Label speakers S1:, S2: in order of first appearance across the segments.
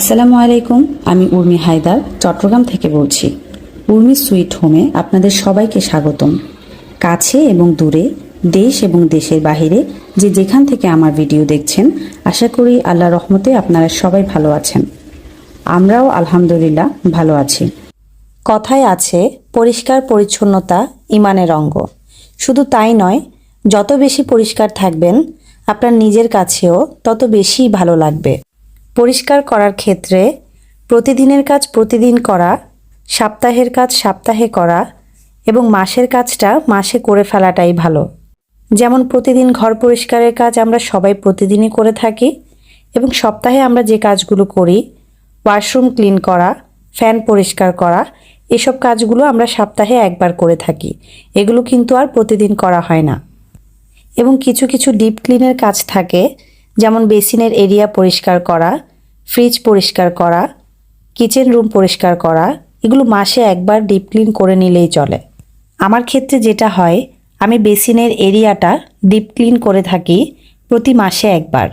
S1: আসসালামু আলাইকুম। আমি উর্মি হায়দার চট্টগ্রাম থেকে বলছি। উর্মি সুইট হোমে আপনাদের সবাইকে স্বাগতম। কাছে এবং দূরে, দেশ এবং দেশের বাহিরে যে যেখান থেকে আমার ভিডিও দেখছেন, আশা করি আল্লাহর রহমতে আপনারা সবাই ভালো আছেন। আমরাও আলহামদুলিল্লাহ ভালো আছি। কথায় আছে, পরিষ্কার পরিচ্ছন্নতা ঈমানের অঙ্গ। শুধু তাই নয়, যত বেশি পরিষ্কার থাকবেন আপনার নিজের কাছেও তত বেশি ভালো লাগবে। পরিষ্কার করার ক্ষেত্রে প্রতিদিনের কাজ প্রতিদিন করা, সপ্তাহের কাজ সপ্তাহে করা এবং মাসের কাজটা মাসে করে ফেলাটাই ভালো। যেমন প্রতিদিন ঘর পরিষ্কারের কাজ আমরা সবাই প্রতিদিনই করে থাকি এবং সপ্তাহে আমরা যে কাজগুলো করি, ওয়াশরুম ক্লিন করা, ফ্যান পরিষ্কার করা, এসব কাজগুলো আমরা সপ্তাহে একবার করে থাকি। এগুলো কিন্তু আর প্রতিদিন করা হয় না। এবং কিছু কিছু ডিপ ক্লিনের কাজ থাকে, যেমন বেসিনের এরিয়া পরিষ্কার করা, ফ্রিজ পরিষ্কার করা, কিচেন রুম পরিষ্কার করা, এগুলো মাসে একবার ডিপ ক্লিন করে নিলেই চলে। আমার ক্ষেত্রে যেটা হয়, আমি বেসিনের এরিয়াটা ডিপ ক্লিন করে থাকি প্রতি মাসে একবার,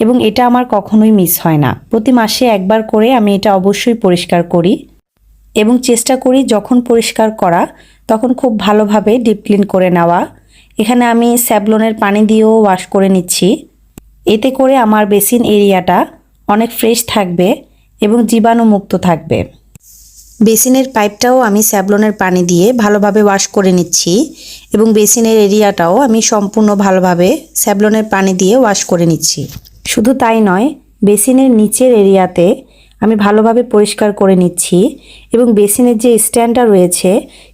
S1: এবং এটা আমার কখনোই মিস হয় না। প্রতি মাসে একবার করে আমি এটা অবশ্যই পরিষ্কার করি এবং চেষ্টা করি যখন পরিষ্কার করা তখন খুব ভালোভাবে ডিপ ক্লিন করে নেওয়া। এখানে আমি স্যাভলনের পানি দিয়েও ওয়াশ করে নিচ্ছি। এতে করে আমার বেসিন এরিয়াটা অনেক ফ্রেশ থাকবে এবং জীবাণুমুক্ত থাকবে। বেসিনের পাইপটাও আমি স্যাভলনের পানি দিয়ে ভালোভাবে ওয়াশ করে নিচ্ছি এবং বেসিনের এরিয়াটাও আমি সম্পূর্ণ ভালোভাবে স্যাভলনের পানি দিয়ে ওয়াশ করে নিচ্ছি। শুধু তাই নয়, বেসিনের নিচের এরিয়াতে আমি ভালোভাবে পরিষ্কার করে নিচ্ছি এবং বেসিনের যে স্ট্যান্ডটা রয়েছে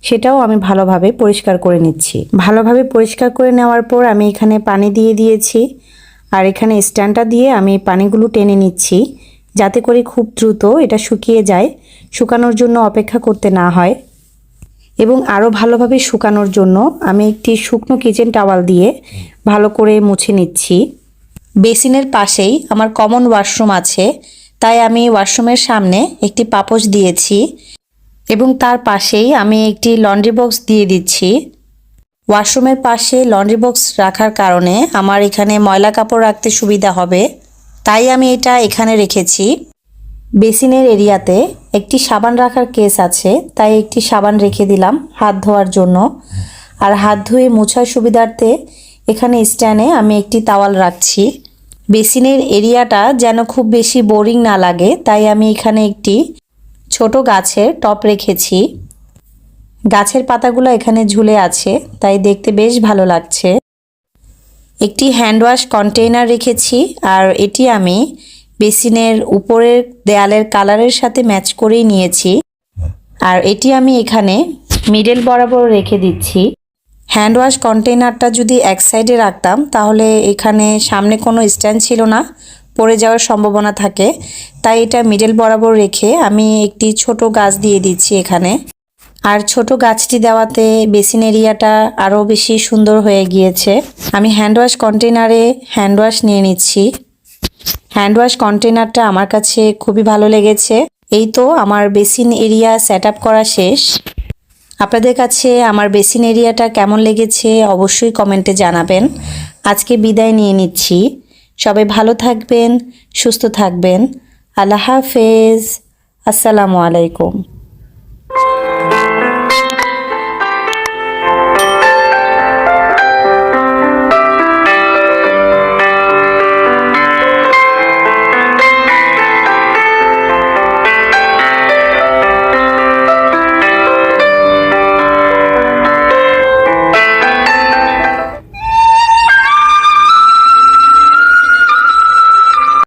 S1: সেটাও আমি ভালোভাবে পরিষ্কার করে নিচ্ছি। ভালোভাবে পরিষ্কার করে নেওয়ার পর আমি এখানে পানি দিয়ে দিয়েছি আর এখানে স্ট্যান্ডটা দিয়ে আমি পানিগুলো টেনে নিচ্ছি যাতে করে খুব দ্রুত এটা শুকিয়ে যায়, শুকানোর জন্য অপেক্ষা করতে না হয়। এবং আরও ভালোভাবে শুকানোর জন্য আমি একটি শুকনো কিচেন টাওয়াল দিয়ে ভালো করে মুছে নিচ্ছি। বেসিনের পাশেই আমার কমন ওয়াশরুম আছে, তাই আমি ওয়াশরুমের সামনে একটি পাপোশ দিয়েছি এবং তার পাশেই আমি একটি লন্ড্রি বক্স দিয়ে দিচ্ছি। ওয়াশরুমের পাশে লন্ড্রি বক্স রাখার কারণে আমার এখানে ময়লা কাপড় রাখতে সুবিধা হবে, তাই আমি এটা এখানে রেখেছি। বেসিনের এরিয়াতে একটি সাবান রাখার কেস আছে, তাই একটি সাবান রেখে দিলাম হাত ধোয়ার জন্য। আর হাত ধুয়ে মোছার সুবিধার্থে এখানে স্ট্যান্ডে আমি একটি তাওয়াল রাখছি। বেসিনের এরিয়াটা যেন খুব বেশি বোরিং না লাগে, তাই আমি এখানে একটি ছোট গাছের টব রেখেছি। গাছের পাতাগুলো এখানে ঝুলে আছে, তাই দেখতে বেশ ভালো লাগছে। একটি হ্যান্ড ওয়াশ কন্টেইনার রেখেছি আর এটি আমি বেসিনের উপরের দেয়ালের কালারের সাথে ম্যাচ করেই নিয়েছি। আর এটি আমি এখানে মিডল বরাবর রেখে দিচ্ছি। হ্যান্ড ওয়াশ কন্টেইনারটা যদি এক সাইডে রাখতাম তাহলে এখানে সামনে কোনো স্ট্যান্ড ছিল না, পড়ে যাওয়ার সম্ভাবনা থাকে, তাই এটা মিডল বরাবর রেখে আমি একটি ছোট গাছ দিয়ে দিচ্ছি এখানে। আর ছোট গাছটি দেওয়াতে বেসিন এরিয়াটা আরও বেশি সুন্দর হয়ে গিয়েছে। আমি হ্যান্ড ওয়াশ কন্টেইনারে হ্যান্ড ওয়াশ নিয়ে নিচ্ছি। হ্যান্ড ওয়াশ কন্টেইনারটা আমার কাছে খুবই ভালো লেগেছে। এই তো আমার বেসিন এরিয়া সেট আপ করা শেষ। আপনাদের কাছে আমার বেসিন এরিয়াটা কেমন লেগেছে অবশ্যই কমেন্টে জানাবেন। আজকে বিদায় নিয়ে নিচ্ছি। সবাই ভালো থাকবেন, সুস্থ থাকবেন। আল্লাহ হাফেজ। আসসালামু আলাইকুম।